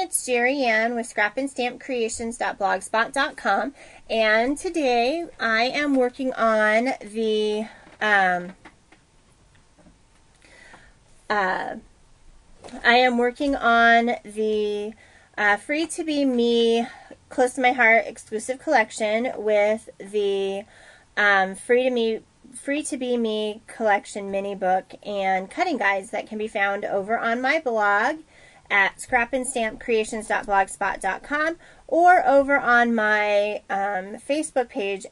it's Jerry Ann with scrapandstampcreations.blogspot.com, and today I am working on the Free to Be Me, Close to My Heart exclusive collection with the Free to Be Me collection mini book and cutting guides that can be found over on my blog at scrapandstampcreations.blogspot.com or over on my Facebook page,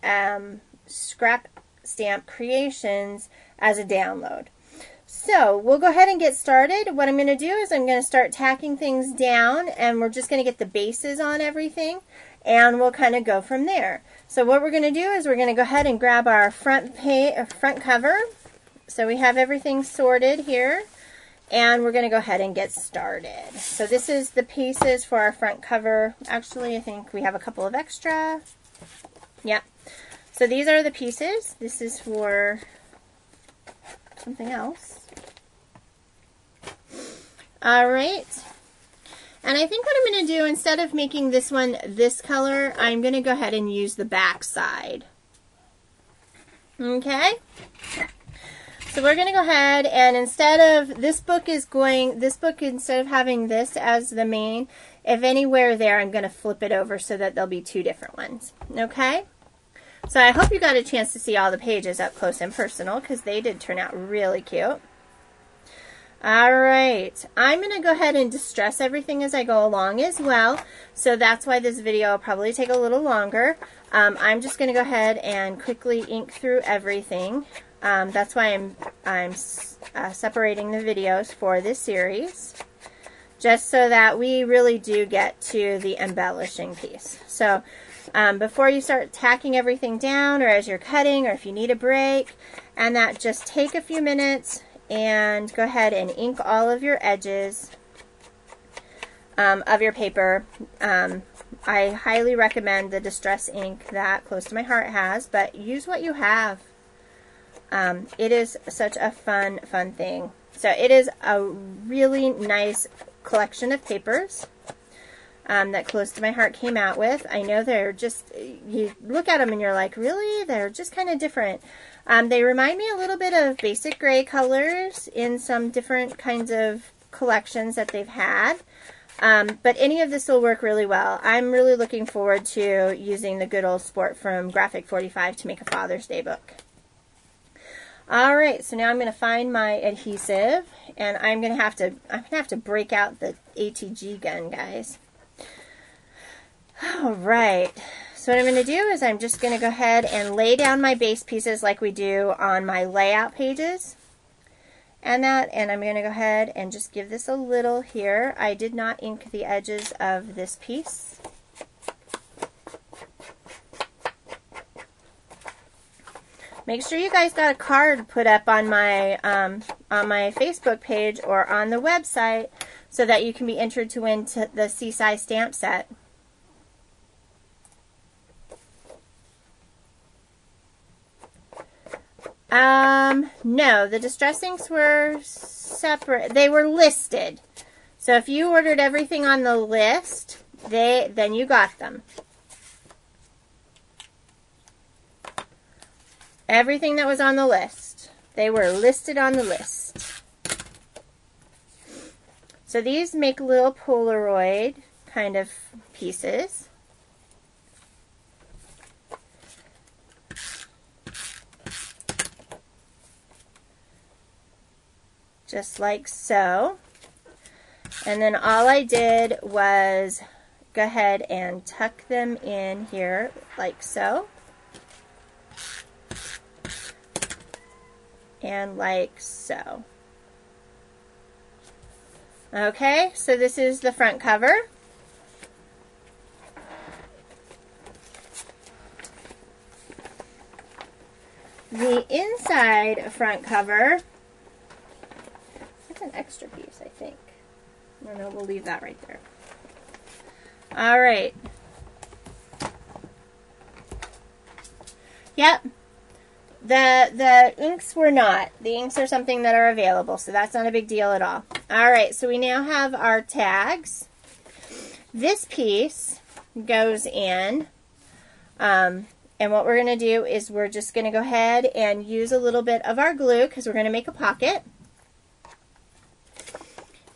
Scrap Stamp Creations, as a download. So we'll go ahead and get started. What I'm going to do is I'm going to start tacking things down, and we're just going to get the bases on everything, and we'll kind of go from there. So what we're going to do is we're going to go ahead and grab our front cover. So we have everything sorted here, and we're going to go ahead and get started. So this is the pieces for our front cover. Actually, I think we have a couple of extra. Yep. So these are the pieces. This is for something else. All right. And I think what I'm going to do, instead of making this one this color, I'm going to go ahead and use the back side. Okay? So we're going to go ahead and instead of instead of having this as the main, if anywhere there, I'm going to flip it over so that there'll be two different ones. Okay? So I hope you got a chance to see all the pages up close and personal, because they did turn out really cute. Alright, I'm going to go ahead and distress everything as I go along as well, so that's why this video will probably take a little longer. I'm just going to go ahead and quickly ink through everything. That's why I'm separating the videos for this series, just so that we really do get to the embellishing piece. So before you start tacking everything down, or as you're cutting, or if you need a break, and that, just take a few minutes and go ahead and ink all of your edges of your paper. I highly recommend the Distress ink that Close to My Heart has, but use what you have. It is such a fun thing. So it is a really nice collection of papers that Close to My Heart came out with. I know they're just, you look at them and you're like, really? They're just kind of different. They remind me a little bit of Basic Gray colors in some different kinds of collections that they've had. But any of this will work really well. I'm really looking forward to using the good old sport from Graphic 45 to make a Father's Day book. Alright, so now I'm going to find my adhesive, and I'm going to have to break out the ATG gun, guys. Alright, so what I'm going to do is I'm just going to go ahead and lay down my base pieces like we do on my layout pages. And I'm going to go ahead and just give this a little here. I did not ink the edges of this piece. Make sure you guys got a card put up on my Facebook page or on the website so that you can be entered to win the Seaside stamp set. No, the Distress inks were separate. They were listed. So if you ordered everything on the list, then you got them. Everything that was on the list. They were listed on the list. So these make little Polaroid kind of pieces. Just like so. And then all I did was go ahead and tuck them in here like so. And like so. Okay, so this is the front cover. The inside front cover, that's an extra piece, I think. No, we'll leave that right there. All right. Yep. The inks were not. The inks are something that are available, so that's not a big deal at all. All right, so we now have our tags. This piece goes in, and what we're going to do is we're just going to go ahead and use a little bit of our glue because we're going to make a pocket.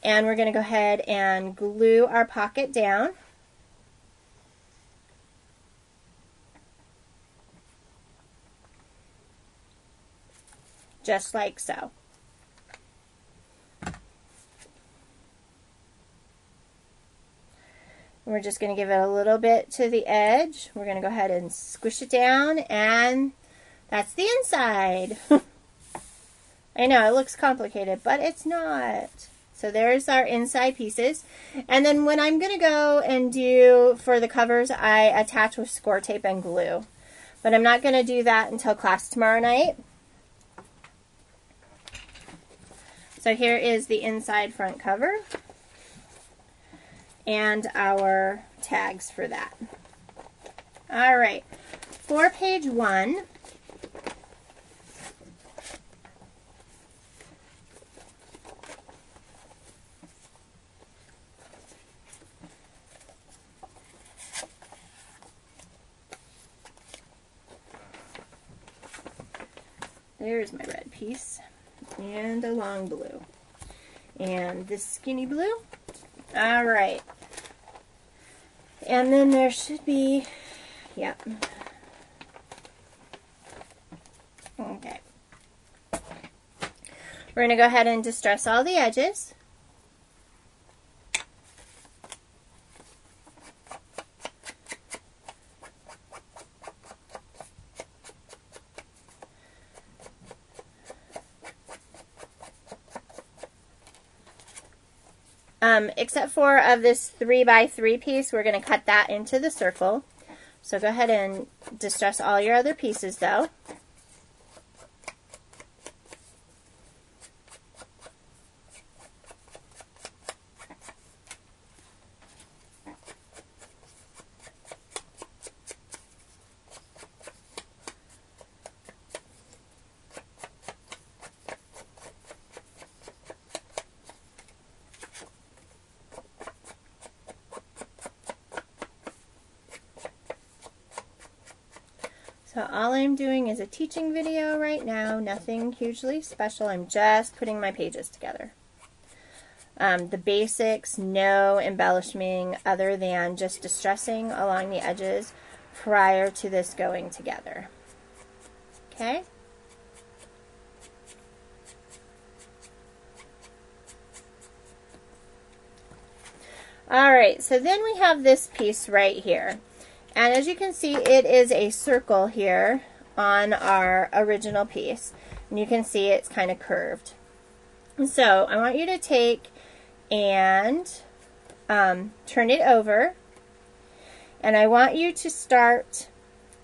And we're going to go ahead and glue our pocket down. Just like so. We're just going to give it a little bit to the edge. We're going to go ahead and squish it down, and that's the inside. I know it looks complicated, but it's not. So there's our inside pieces. And then when I'm going to go and do for the covers, I attach with score tape and glue. But I'm not going to do that until class tomorrow night. So here is the inside front cover and our tags for that. All right, for page 1, there's my red piece and a long blue and this skinny blue. All right, and then there should be, yep, okay. We're going to go ahead and distress all the edges. Except for of this 3x3 piece, we're going to cut that into the circle. So go ahead and distress all your other pieces though. So all I'm doing is a teaching video right now, nothing hugely special. I'm just putting my pages together. The basics, no embellishing other than just distressing along the edges prior to this going together. Okay? All right, so then we have this piece right here. And as you can see, it is a circle here on our original piece. And you can see it's kind of curved. So I want you to take and turn it over. And I want you to start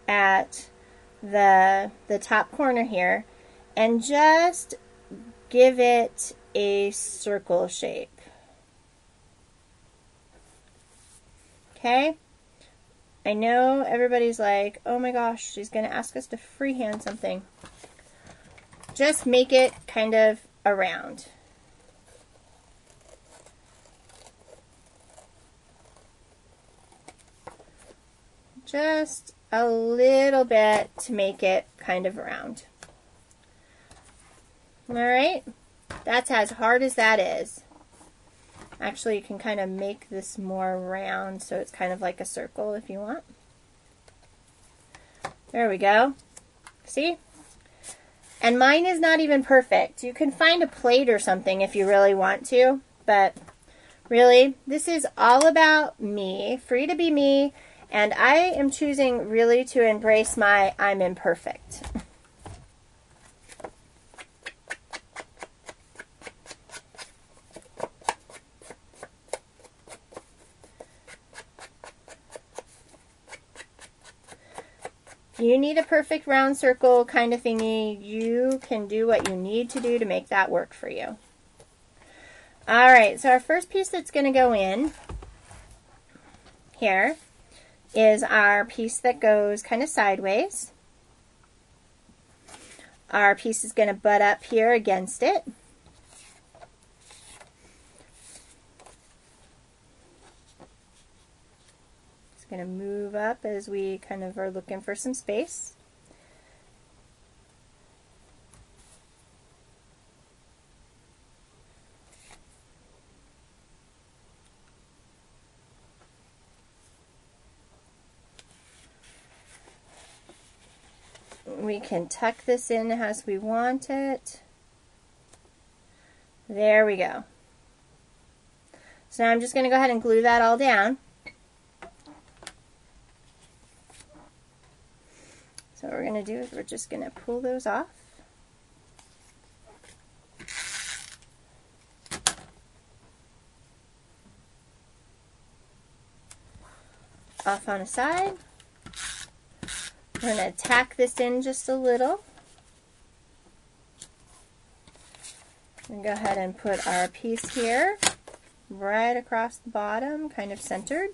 at the top corner here and just give it a circle shape. Okay? I know everybody's like, oh my gosh, she's going to ask us to freehand something. Just make it kind of around. Just a little bit to make it kind of round. All right, that's as hard as that is. Actually, you can kind of make this more round so it's kind of like a circle if you want. There we go. See? And mine is not even perfect. You can find a plate or something if you really want to, but really, this is all about me, free to be me, and I am choosing really to embrace my I'm imperfect. If you need a perfect round circle kind of thingy, you can do what you need to do to make that work for you. All right, so our first piece that's going to go in here is our piece that goes kind of sideways. Our piece is going to butt up here against it. Just going to move up as we kind of are looking for some space. We can tuck this in as we want it. There we go. So now I'm just going to go ahead and glue that all down. So what we're going to do is we're just going to pull those off. Off on a side. We're going to tack this in just a little. And go ahead and put our piece here right across the bottom, kind of centered.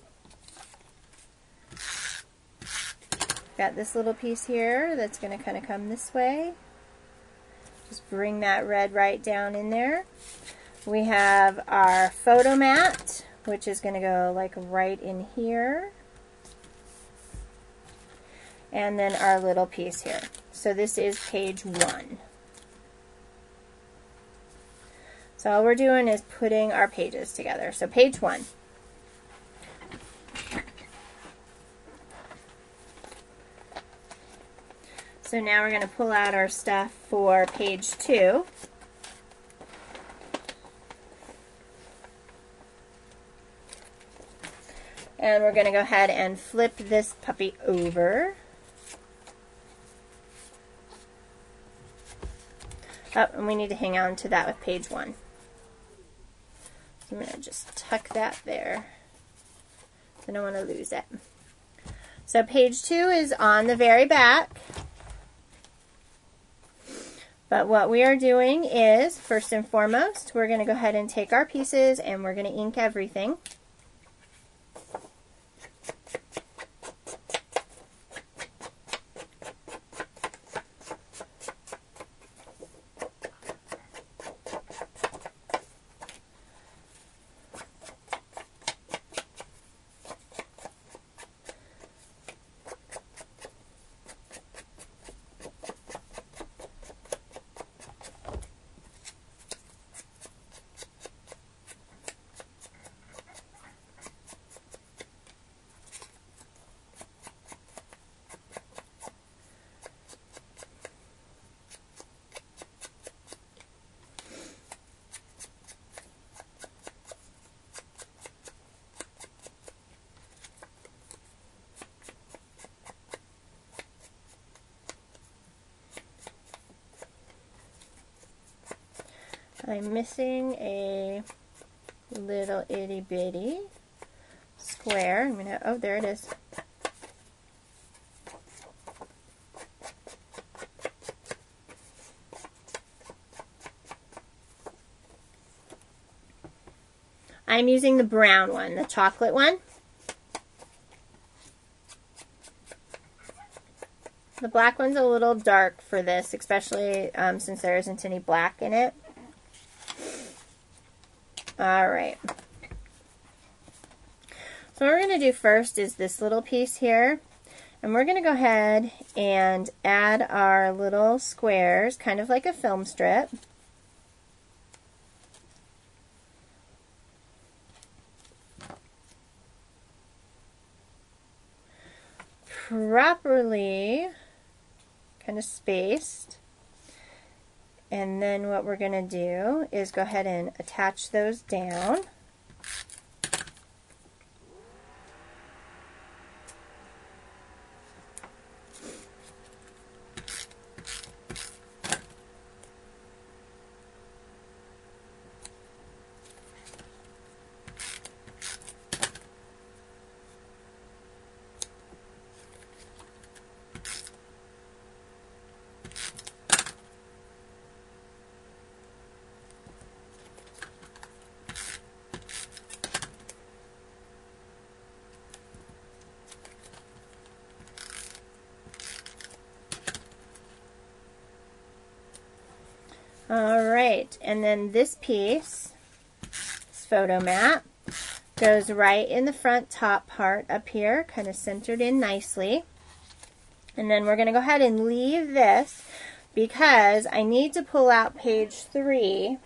Got this little piece here that's going to kind of come this way. Just bring that red right down in there. We have our photo mat, which is going to go like right in here. And then our little piece here. So this is page 1. So all we're doing is putting our pages together. So page 1. So now we're going to pull out our stuff for page 2. And we're going to go ahead and flip this puppy over. Oh, and we need to hang on to that with page 1. So I'm going to just tuck that there. I don't want to lose it. So page 2 is on the very back. But what we are doing is, first and foremost, we're going to go ahead and take our pieces and we're going to ink everything. I'm missing a little itty bitty square. I'm gonna, oh, there it is. I'm using the brown one, the chocolate one. The black one's a little dark for this, especially since there isn't any black in it. Alright. So what we're going to do first is this little piece here. And we're going to go ahead and add our little squares, kind of like a film strip. Properly kind of spaced. And then what we're going to do is go ahead and attach those down. Alright, and then this piece, this photo mat, goes right in the front top part up here, kind of centered in nicely. And then we're going to go ahead and leave this because I need to pull out page 3.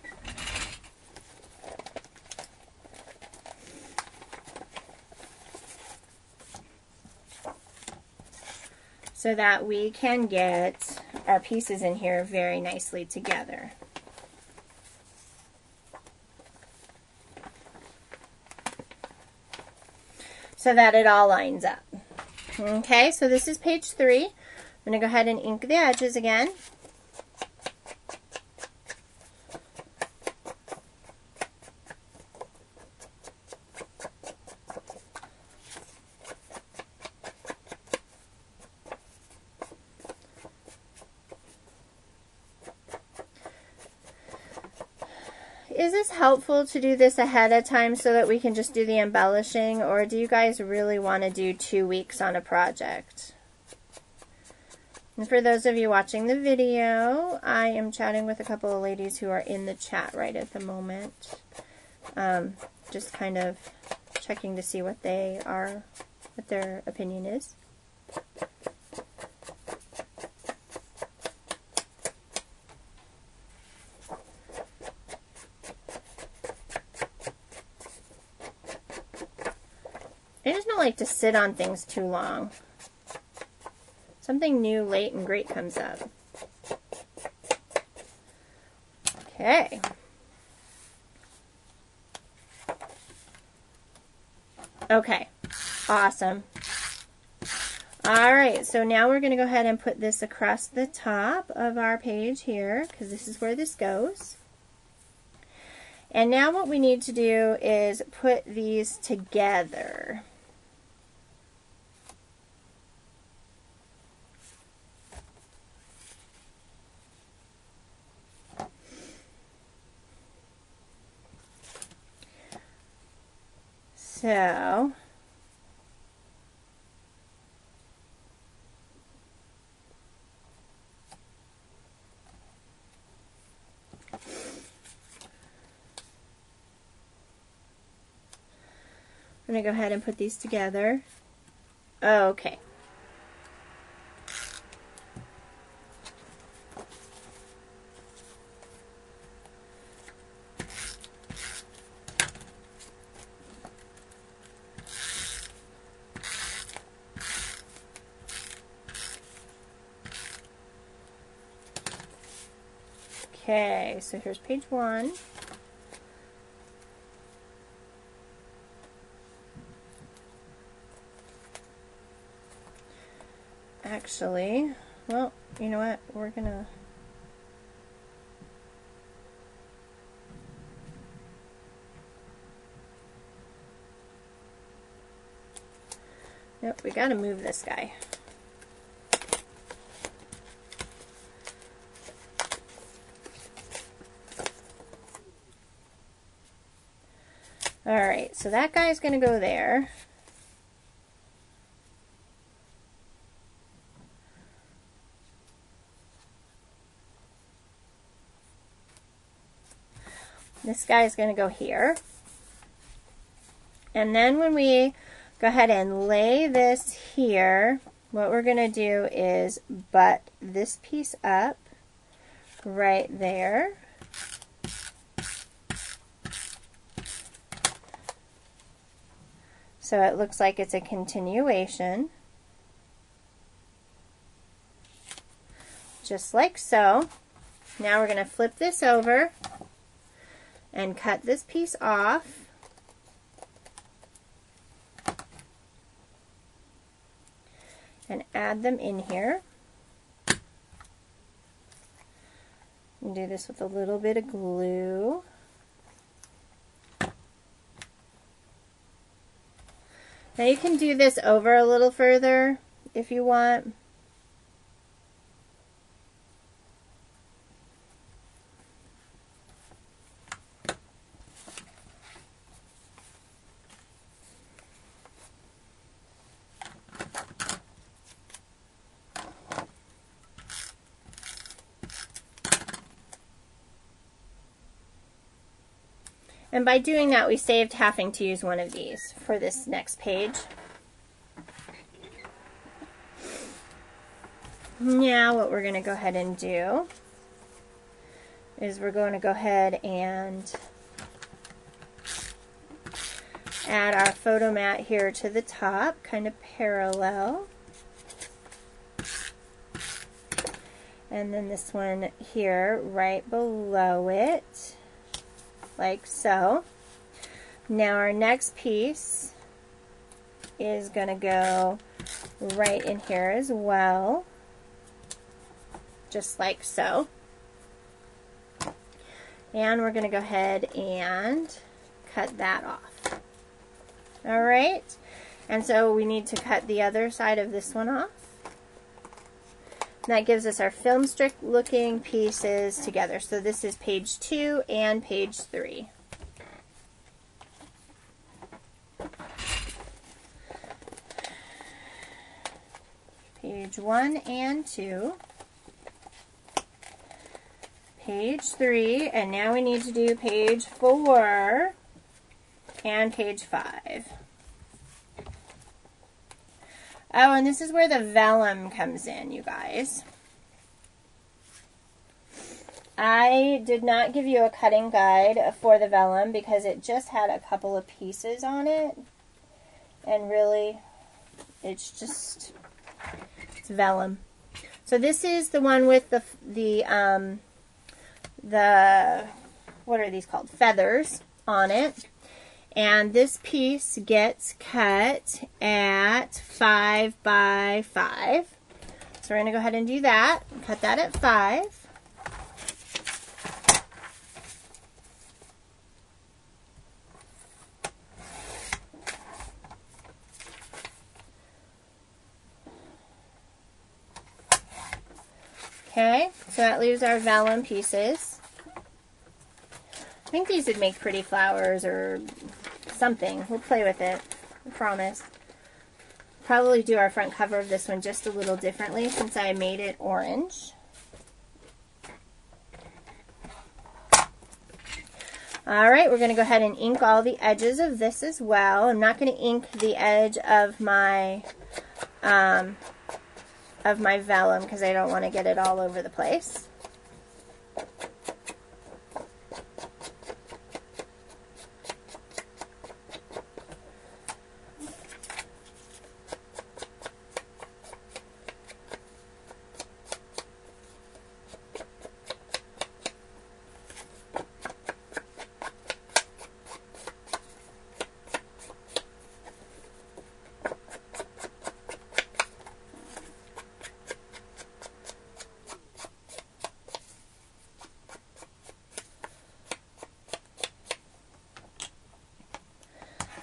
So that we can get our pieces in here very nicely together. So that it all lines up. Okay, so this is page 3. I'm going to go ahead and ink the edges again. Is this helpful to do this ahead of time so that we can just do the embellishing, or do you guys really want to do 2 weeks on a project? And for those of you watching the video, I am chatting with a couple of ladies who are in the chat right at the moment. Just kind of checking to see what their opinion is. I just don't like to sit on things too long. Something new, late, and great comes up. Okay. Okay. Awesome. Alright, so now we're going to go ahead and put this across the top of our page here, because this is where this goes. And now what we need to do is put these together. So, I'm going to go ahead and put these together. Okay. Okay, so here's page 1. Actually, well, you know what? We're gonna... Nope, we gotta move this guy. Alright, so that guy's going to go there. This guy's going to go here. And then when we go ahead and lay this here, what we're going to do is butt this piece up right there. So it looks like it's a continuation, just like so. Now we're going to flip this over and cut this piece off. And add them in here. And do this with a little bit of glue. Now you can do this over a little further if you want. And by doing that, we saved having to use one of these for this next page. Now what we're going to go ahead and do is we're going to go ahead and add our photo mat here to the top, kind of parallel. And then this one here right below it, like so. Now our next piece is going to go right in here as well, just like so. And we're going to go ahead and cut that off. All right, and so we need to cut the other side of this one off. And that gives us our film strip looking pieces together. So this is page 2 and page 3. Page 1 and 2. Page 3, and now we need to do page 4 and page 5. Oh, and this is where the vellum comes in, you guys. I did not give you a cutting guide for the vellum because it just had a couple of pieces on it. And really, it's vellum. So this is the one with the what are these called? Feathers on it. And this piece gets cut at 5 by 5. So we're going to go ahead and do that. Cut that at 5. Okay, so that leaves our vellum pieces. I think these would make pretty flowers or something. We'll play with it, I promise. Probably do our front cover of this one just a little differently since I made it orange. Alright, we're going to go ahead and ink all the edges of this as well. I'm not going to ink the edge of my vellum because I don't want to get it all over the place.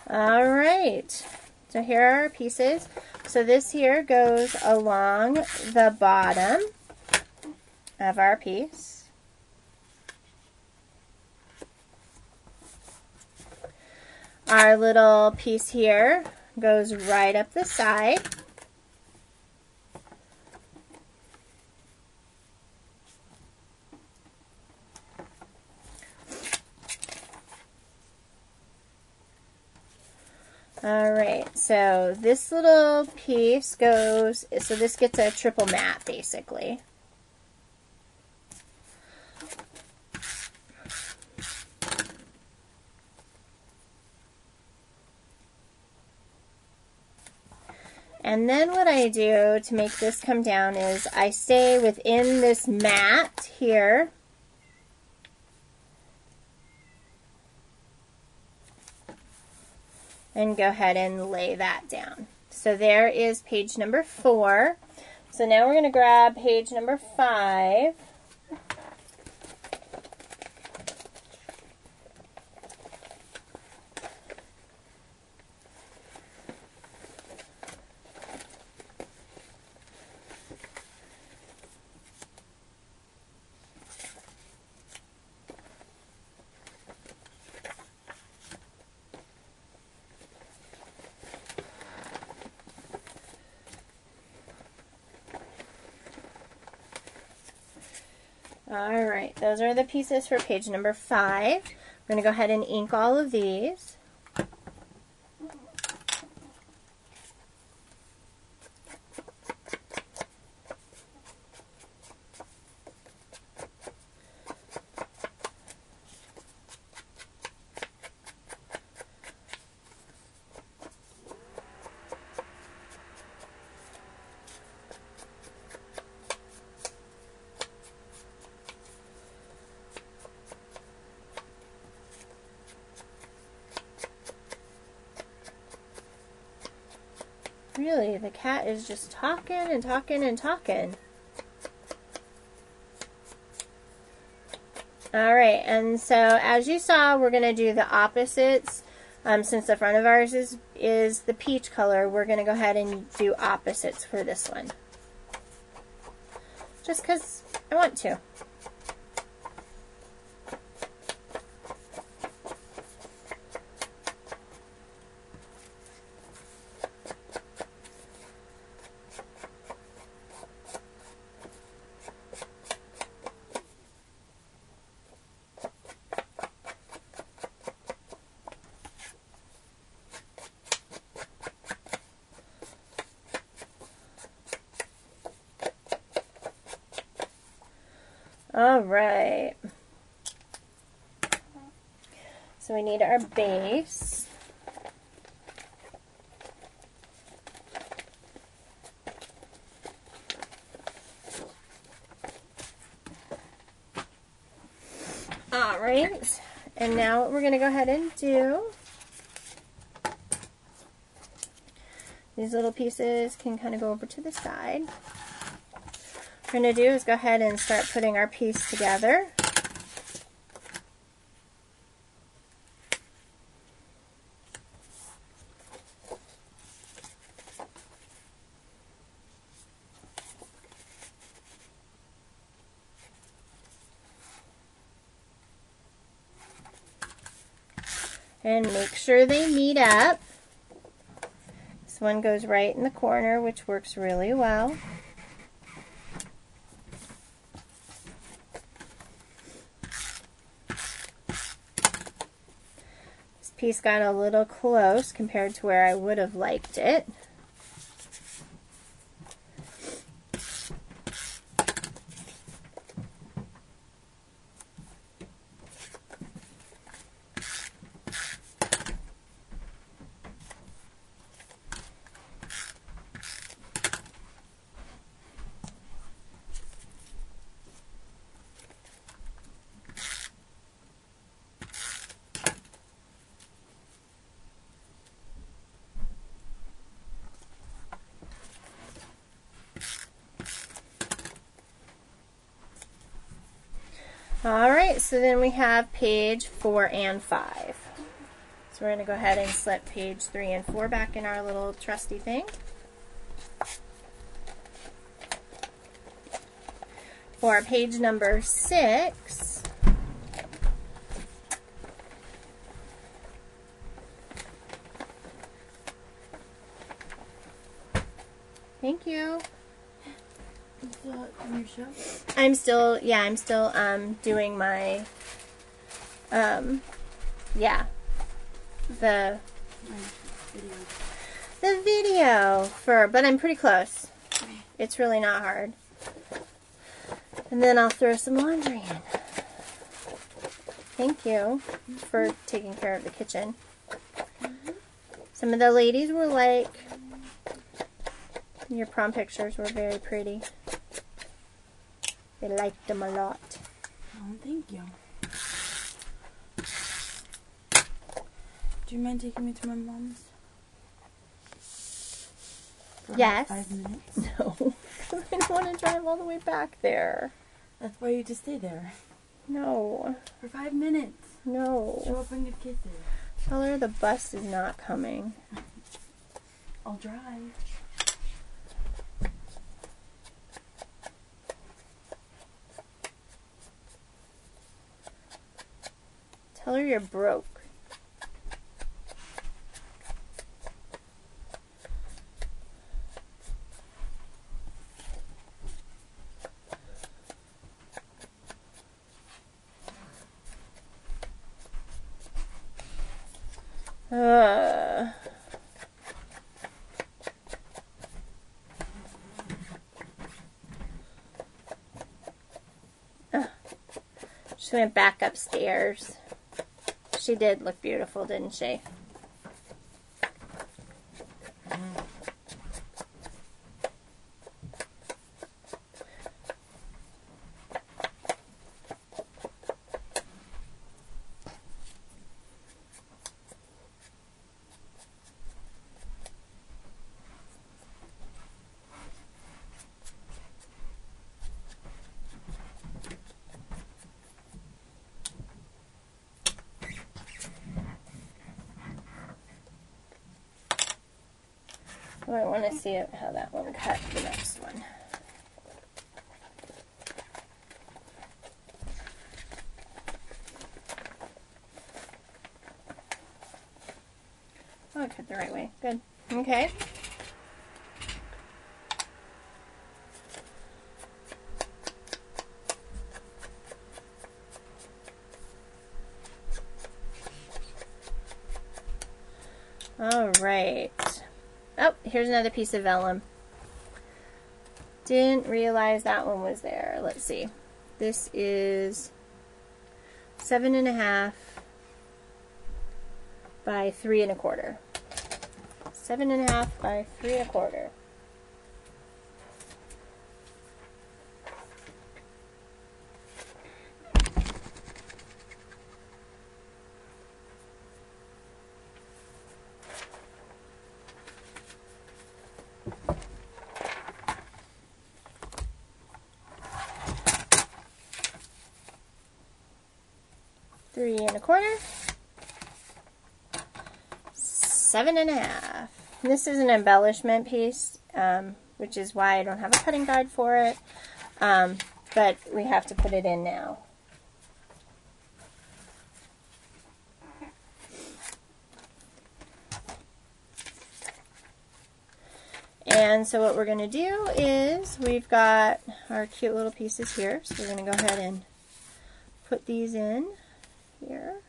Alright, so here are our pieces. So this here goes along the bottom of our piece. Our little piece here goes right up the side. Alright, so this little piece goes, so this gets a triple mat basically. And then what I do to make this come down is I stay within this mat here. And go ahead and lay that down. So there is page number 4. So now we're going to grab page number 5. Alright, those are the pieces for page number 5. We're going to go ahead and ink all of these. Really, the cat is just talking and talking and talking. Alright, and so as you saw, we're going to do the opposites. Since the front of ours is the peach color, we're going to go ahead and do opposites for this one. Just because I want to. All right. So we need our base. All right. And now what we're going to go ahead and do, these little pieces can kind of go over to the side. What we're going to do is go ahead and start putting our piece together. And make sure they meet up. This one goes right in the corner, which works really well. This piece got a little close compared to where I would have liked it. Alright, so then we have page 4 and 5. So we're going to go ahead and slip page 3 and 4 back in our little trusty thing. For page number 6, thank you. On your show? I'm still doing my, the video for, but I'm pretty close. It's really not hard. And then I'll throw some laundry in. Thank you for taking care of the kitchen. Some of the ladies were like, your prom pictures were very pretty. They liked them a lot. Oh, thank you. Do you mind taking me to my mom's? For Yes. 5 minutes? No, because I don't want to drive all the way back there. That's why you just stay there. No. For 5 minutes. No. Show up and give kisses. Tell her the bus is not coming. I'll drive. Tell her you're broke. She went back upstairs. She did look beautiful, didn't she? Oh, I want to see how that one cut the next one. Oh, I cut the right way. Good. Okay. All right. Oh, here's another piece of vellum. Didn't realize that one was there. Let's see. This is 7.5 by 3 1/4. 7.5 by 3 1/4. Three and a quarter. 7.5. This is an embellishment piece, which is why I don't have a cutting guide for it, but we have to put it in now. And so what we're going to do is we've got our cute little pieces here, so we're going to go ahead and put these in here.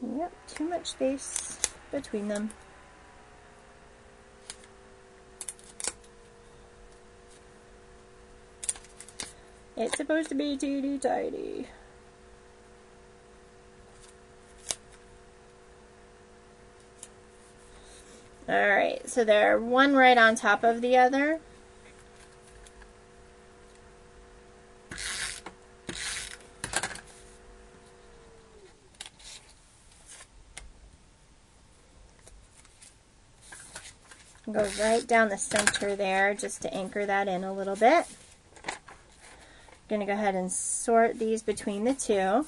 Yep, too much space between them. It's supposed to be teeny tiny. Alright, so they're one right on top of the other. Go right down the center there just to anchor that in a little bit. I'm going to go ahead and sort these between the two.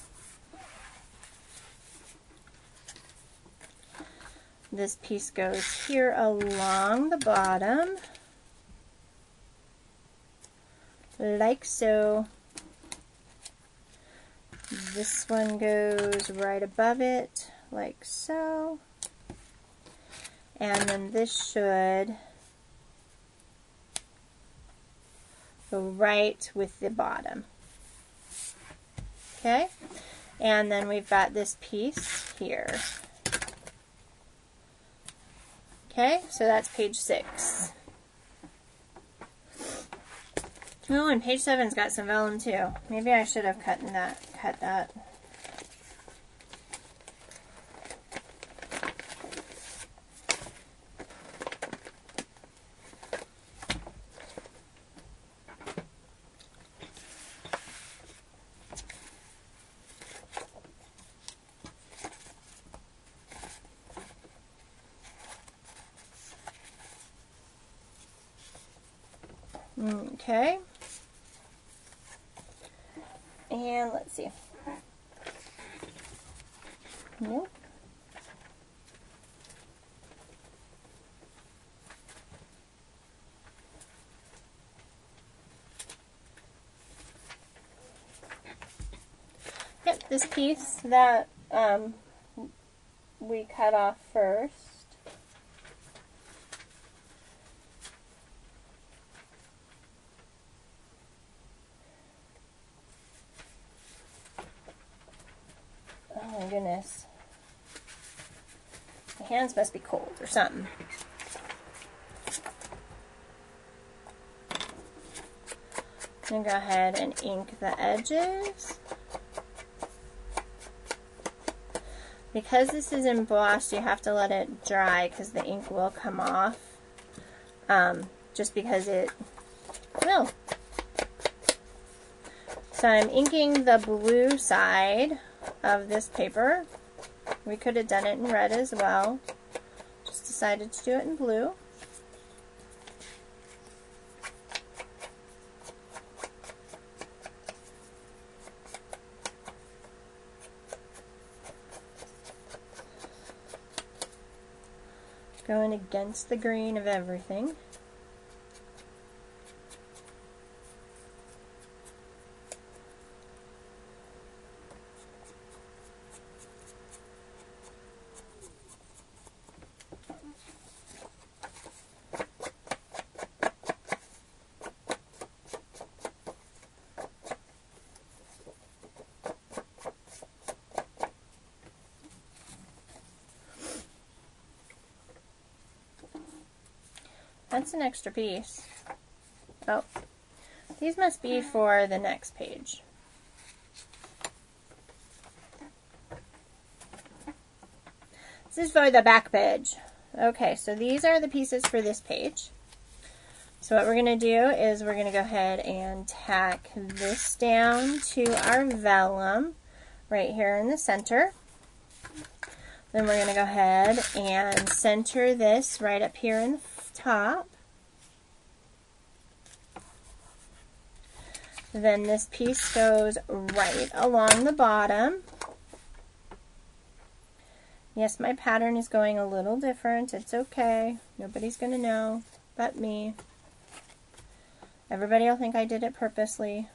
This piece goes here along the bottom, like so. This one goes right above it, like so. And then this should go right with the bottom. Okay? And then we've got this piece here. Okay, so that's page 6. Oh, and page 7's got some vellum too. Maybe I should have cut that. Okay. And let's see. Nope. Yep, this piece that we cut off first. goodness. My hands must be cold or something. I'm going to go ahead and ink the edges. Because this is embossed, you have to let it dry because the ink will come off. Just because it will. So I'm inking the blue side of this paper. We could have done it in red as well. Just decided to do it in blue. Going against the grain of everything. That's an extra piece. Oh, these must be for the next page. This is for the back page. Okay, so these are the pieces for this page. So what we're going to do is we're going to go ahead and tack this down to our vellum right here in the center. Then we're going to go ahead and center this right up here in the top. Then this piece goes right along the bottom. Yes, my pattern is going a little different. It's okay. Nobody's going to know but me. Everybody will think I did it purposely.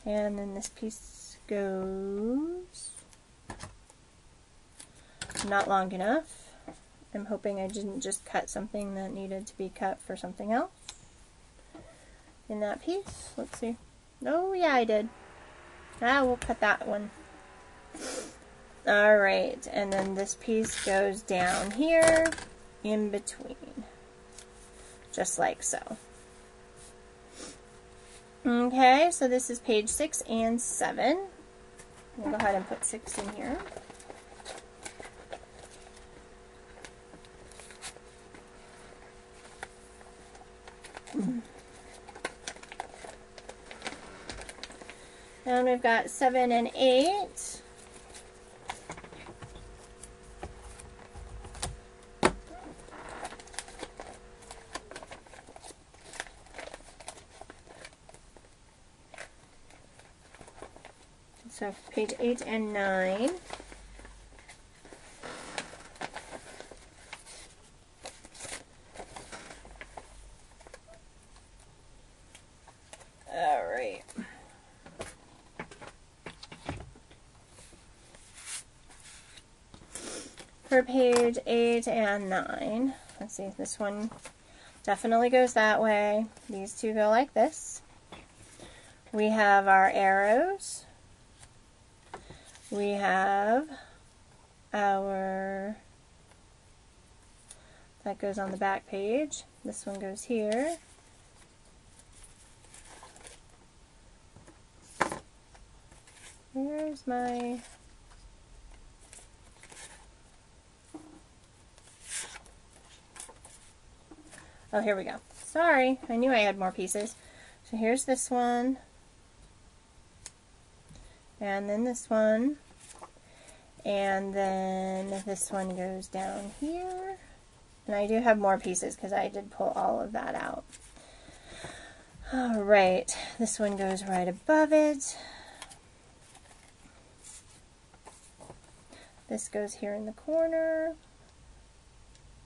And then this piece goes not long enough. I'm hoping I didn't just cut something that needed to be cut for something else in that piece. Let's see. Oh yeah, I did. We'll cut that one. Alright, and then this piece goes down here in between. Just like so. Okay, so this is page 6 and 7. We'll go ahead and put 6 in here. And we've got 7 and 8. So page 8 and 9. All right. For page 8 and 9, let's see, this one definitely goes that way. These two go like this. We have our arrows. We have our, that goes on the back page. This one goes here. Where's my, oh, here we go. Sorry, I knew I had more pieces. So here's this one. And then this one, and then this one goes down here, and I do have more pieces because I did pull all of that out. Alright, this one goes right above it. This goes here in the corner,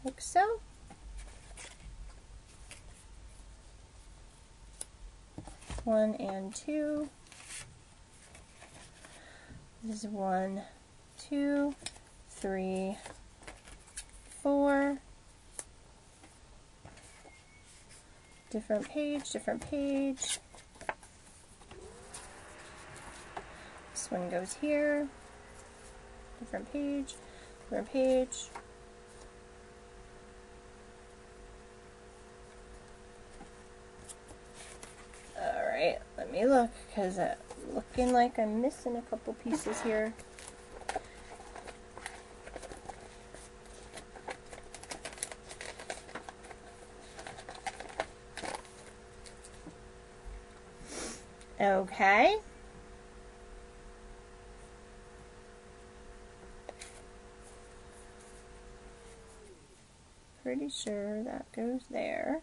like so. One and two. This is 1, 2, 3, 4. Different page, different page. This one goes here. Different page, different page. Alright, let me look, because it's looking like I'm missing a couple pieces here. Okay. Pretty sure that goes there.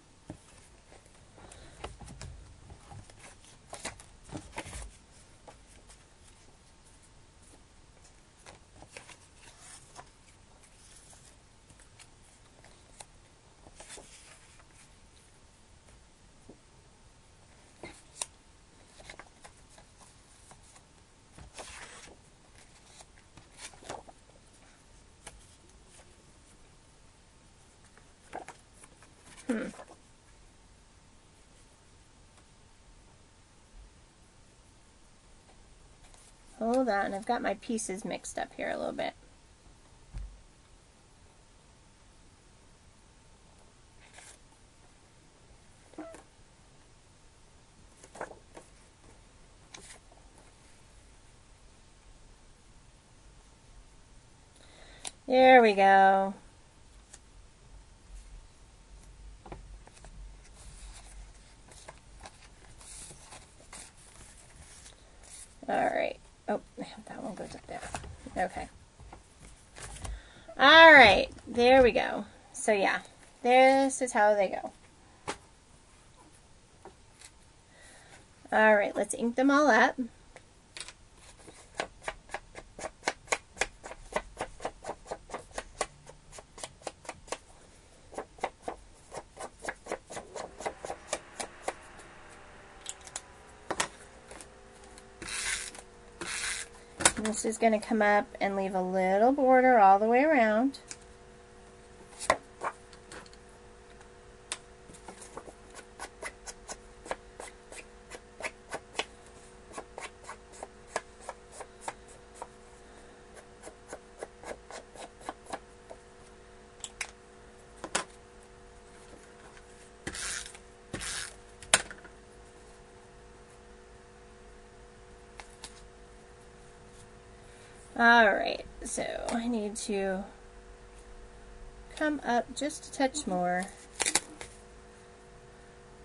Hold on, I've got my pieces mixed up here a little bit. There we go. Alright. Oh, that one goes up there. Okay. Alright, there we go. So yeah, this is how they go. Alright, let's ink them all up. This is going to come up and leave a little border all the way around. Alright, so I need to come up just a touch more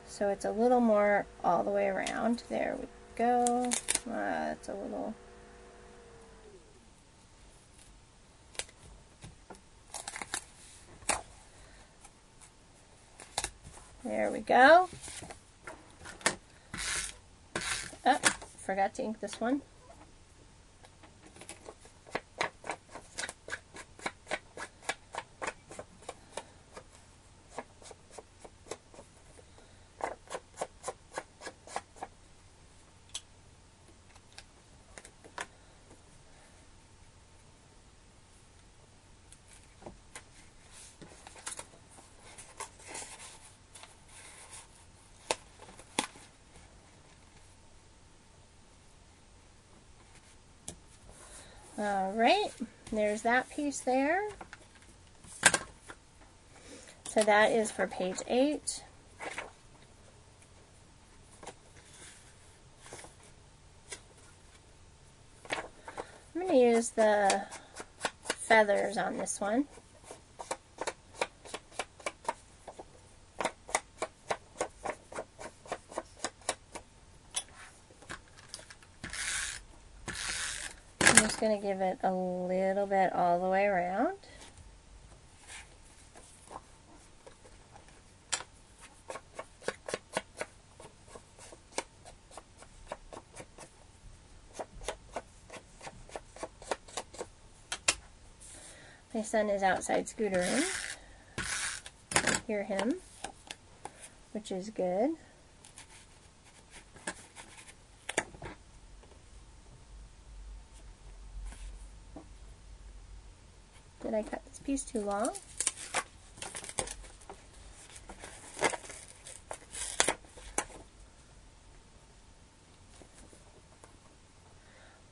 so it's a little more all the way around. There we go. That's a little... There we go. Oh, forgot to ink this one. Alright, there's that piece there. So that is for page 8. I'm going to use the feathers on this one. I'm just going to give it a little bit all the way around. My son is outside scootering. I hear him, which is good. I cut this piece too long?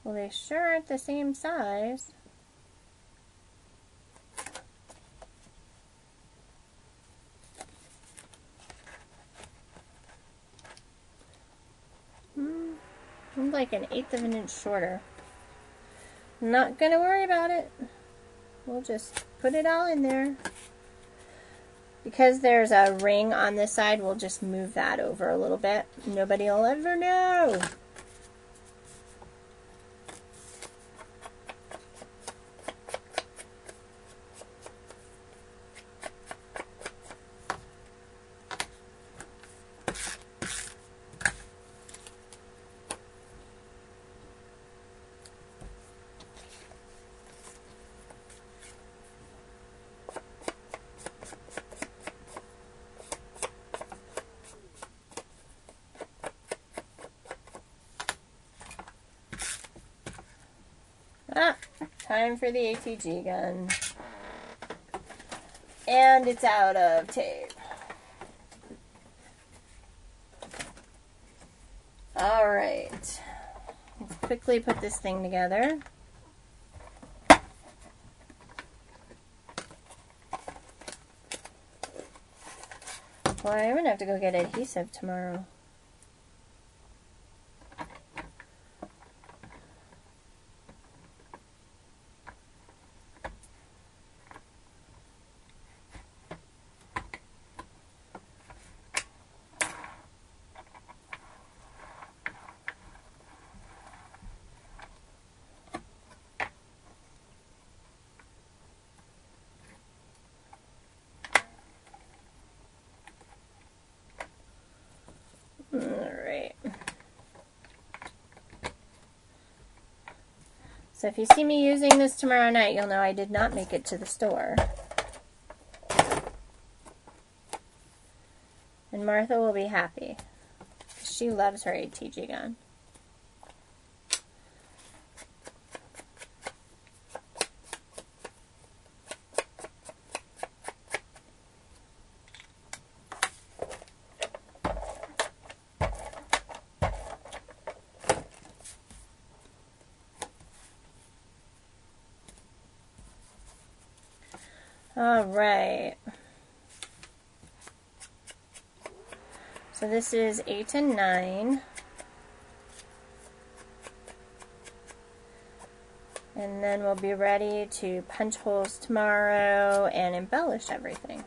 Well, they sure aren't the same size. I'm like an 1/8 of an inch shorter. Not gonna worry about it. We'll just put it all in there. Because there's a ring on this side, we'll just move that over a little bit. Nobody will ever know. Time for the ATG gun. And it's out of tape. Alright. Let's quickly put this thing together. Well, I'm going to have to go get adhesive tomorrow. Alright. So if you see me using this tomorrow night, you'll know I did not make it to the store. And Martha will be happy. She loves her ATG gun. All right. So this is 8 and 9. And then we'll be ready to punch holes tomorrow and embellish everything.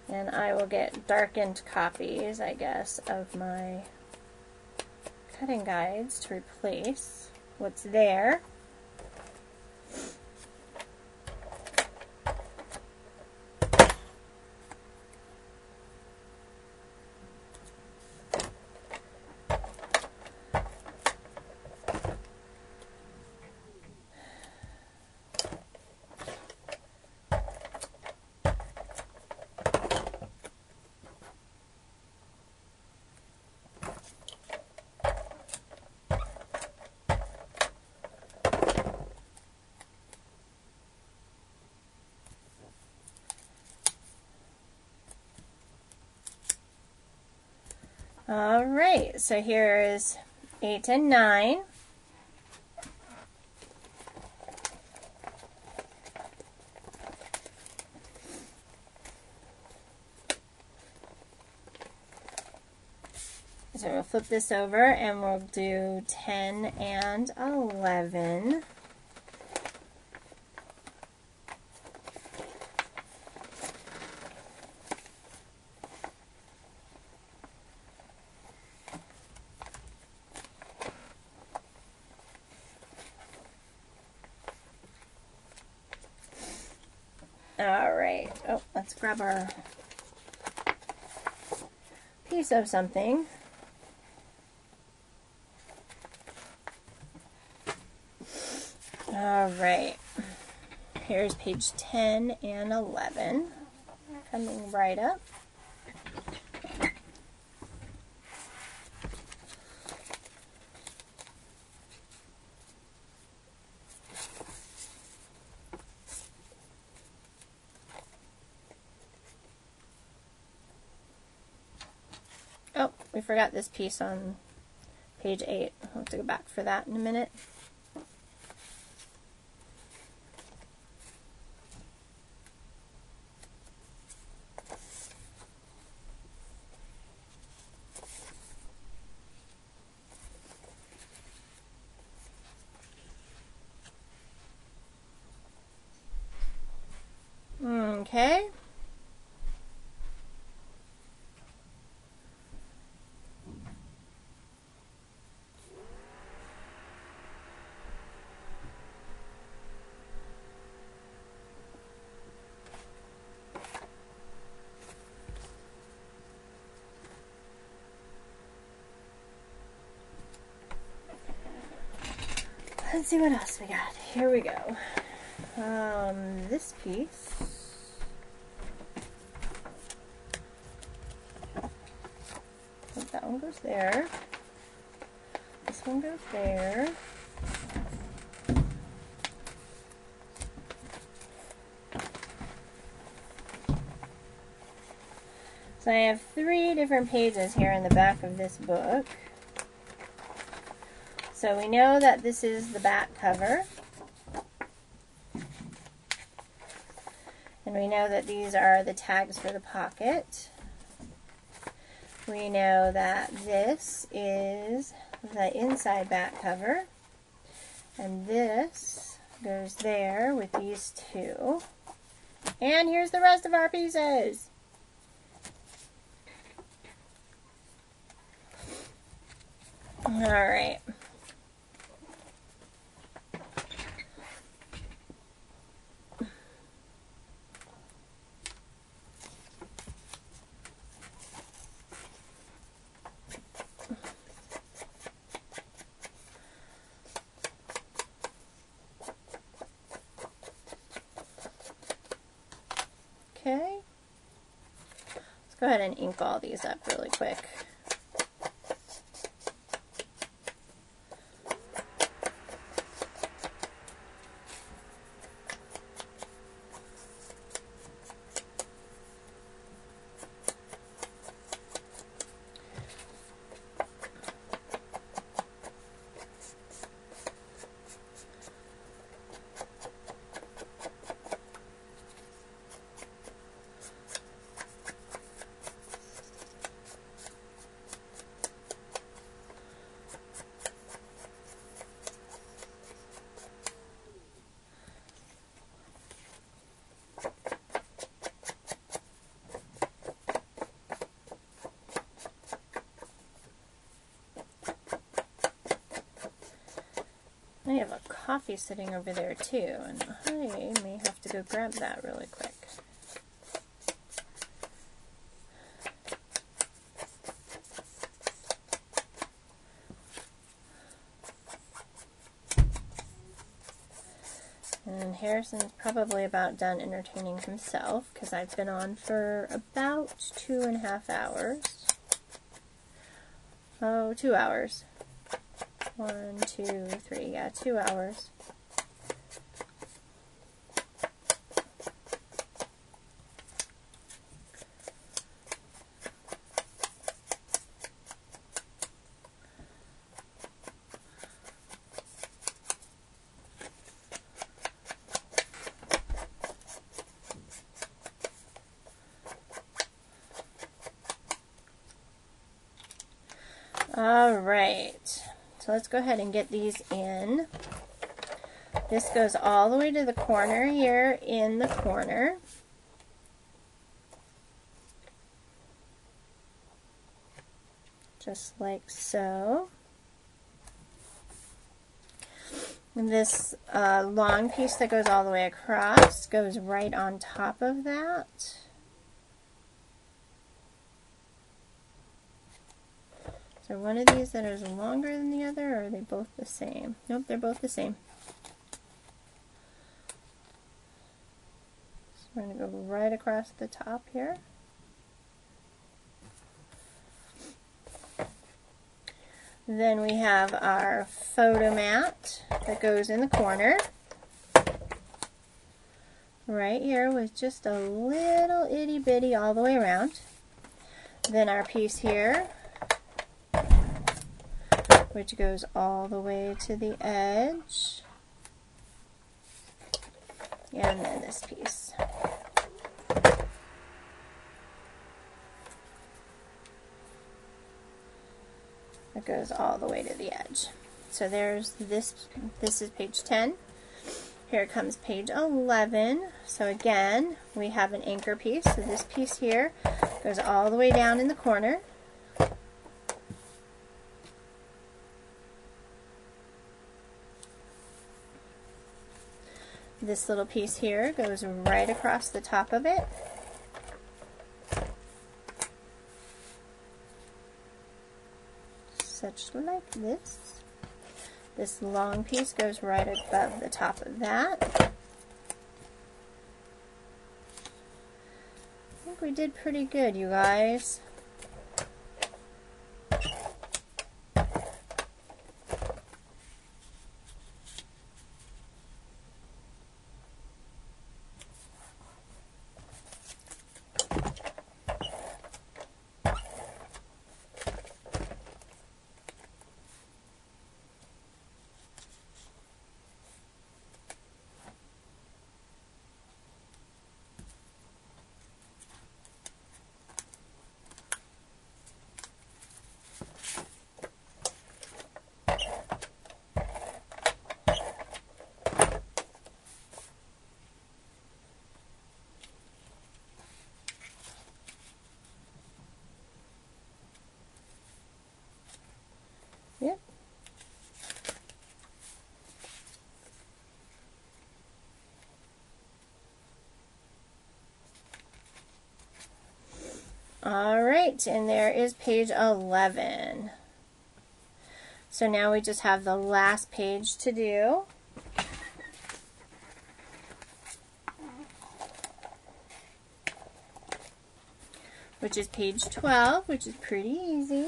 And I will get darkened copies, I guess, of my cutting guides to replace what's there. Alright, so here is 8 and 9. So we'll flip this over and we'll do 10 and 11. Alright, oh, let's grab our piece of something. Alright, here's page 10 and 11, coming right up. we forgot this piece on page 8. I'll have to go back for that in a minute. Okay. Let's see what else we got. Here we go. This piece. That one goes there. This one goes there. So I have 3 different pages here in the back of this book. So we know that this is the back cover. And we know that these are the tags for the pocket. We know that this is the inside back cover. And this goes there with these 2. And here's the rest of our pieces. All right. Okay. Let's go ahead and ink all these up really quick. I have a coffee sitting over there too, and I may have to go grab that really quick. And Harrison's probably about done entertaining himself, because I've been on for about 2.5 hours. Oh, 2 hours. 1, 2, 3, yeah, 2 hours. All right. So let's go ahead and get these in. This goes all the way to the corner here in the corner. Just like so. And this long piece that goes all the way across goes right on top of that. Is there one of these that is longer than the other, or are they both the same? Nope, they're both the same. So we're going to go right across the top here. Then we have our photo mat that goes in the corner. Right here with just a little itty bitty all the way around. Then our piece here which goes all the way to the edge. And then this piece. It goes all the way to the edge. So there's this is page 10. Here comes page 11. So again, we have an anchor piece. So this piece here goes all the way down in the corner. This little piece here goes right across the top of it. Such like this. This long piece goes right above the top of that. I think we did pretty good, you guys. Yep. All right, and there is page 11. So now we just have the last page to do. Which is page 12, which is pretty easy.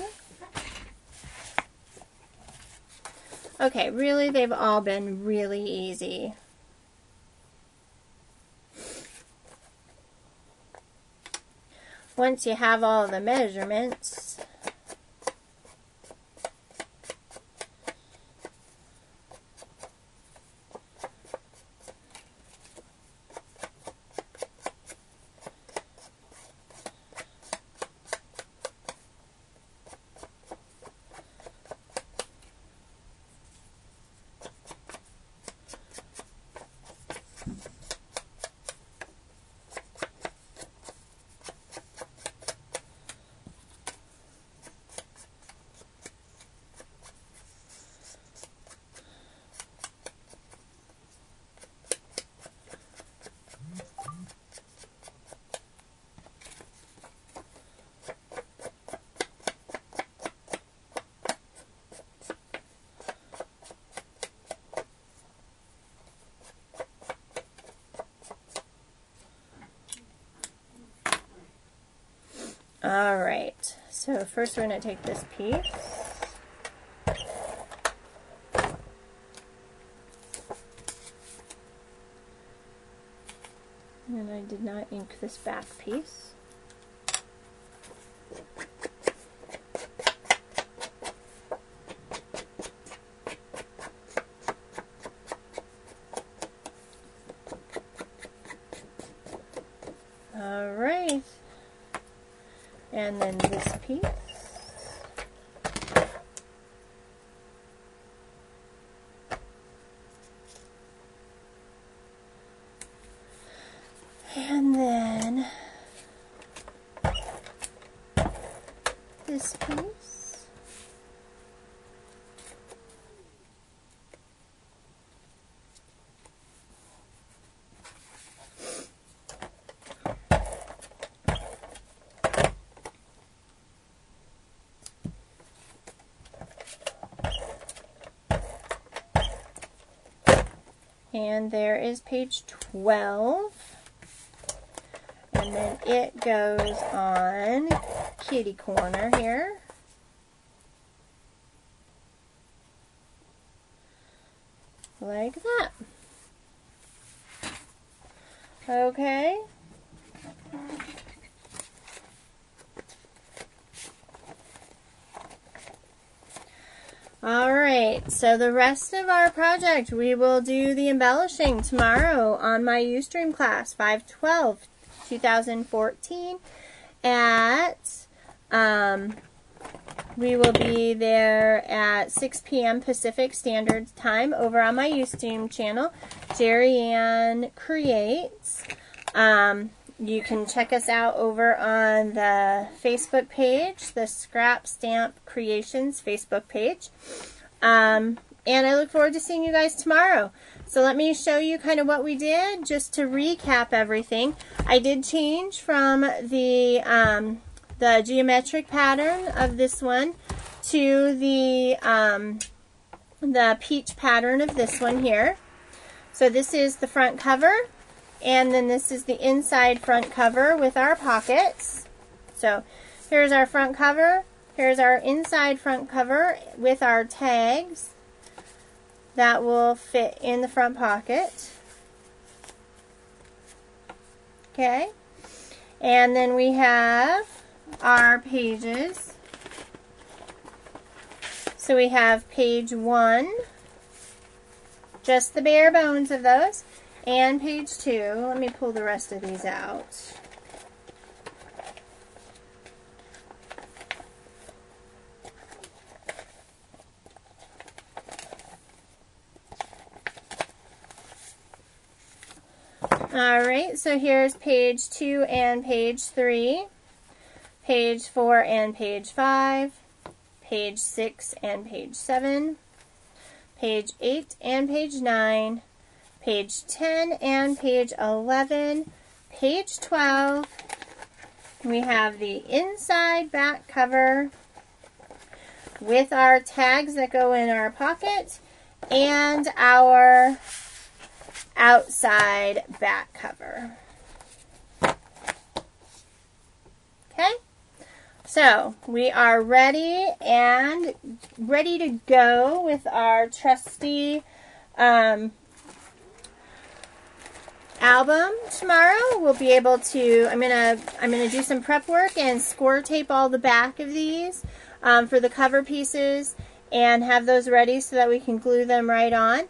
Okay, really, they've all been really easy. Once you have all the measurements, all right, so first we're going to take this piece. And I did not ink this back piece. All right. And then this piece. And then this piece. And there is page 12. And then it goes on kitty corner here. Like that. Okay. Alright, so the rest of our project, we will do the embellishing tomorrow on my Ustream class, 5/12/2014 at, we will be there at 6 p.m. Pacific Standard Time over on my Ustream channel, Jerry Ann Creates. You can check us out over on the Facebook page, the Scrap Stamp Creations Facebook page. And I look forward to seeing you guys tomorrow. So let me show you kind of what we did, just to recap everything. I did change from the geometric pattern of this one to the peach pattern of this one here. So this is the front cover. And then this is the inside front cover with our pockets. So here's our front cover. Here's our inside front cover with our tags that will fit in the front pocket. Okay. And then we have our pages. So we have page 1, just the bare bones of those. And page 2, let me pull the rest of these out. Alright, so here's page 2 and page 3, page 4 and page 5, page 6 and page 7, page 8 and page 9, page 10 and page 11, page 12, we have the inside back cover with our tags that go in our pocket and our outside back cover. Okay, so we are ready to go with our trusty album tomorrow. We'll be able to, I'm gonna do some prep work and score tape all the back of these for the cover pieces and have those ready so that we can glue them right on.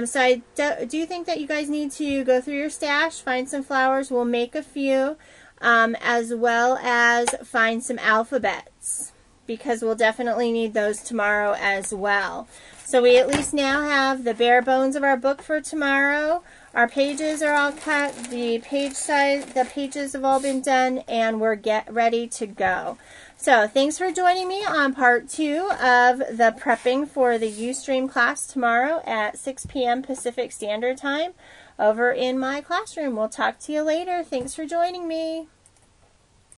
So I do think that you guys need to go through your stash, find some flowers. We'll make a few, as well as find some alphabets, because we'll definitely need those tomorrow as well. So we at least now have the bare bones of our book for tomorrow. Our pages are all cut, the page size, the pages have all been done, and we're ready to go. So thanks for joining me on part 2 of the prepping for the Ustream class tomorrow at 6 p.m. Pacific Standard Time over in my classroom. We'll talk to you later. Thanks for joining me.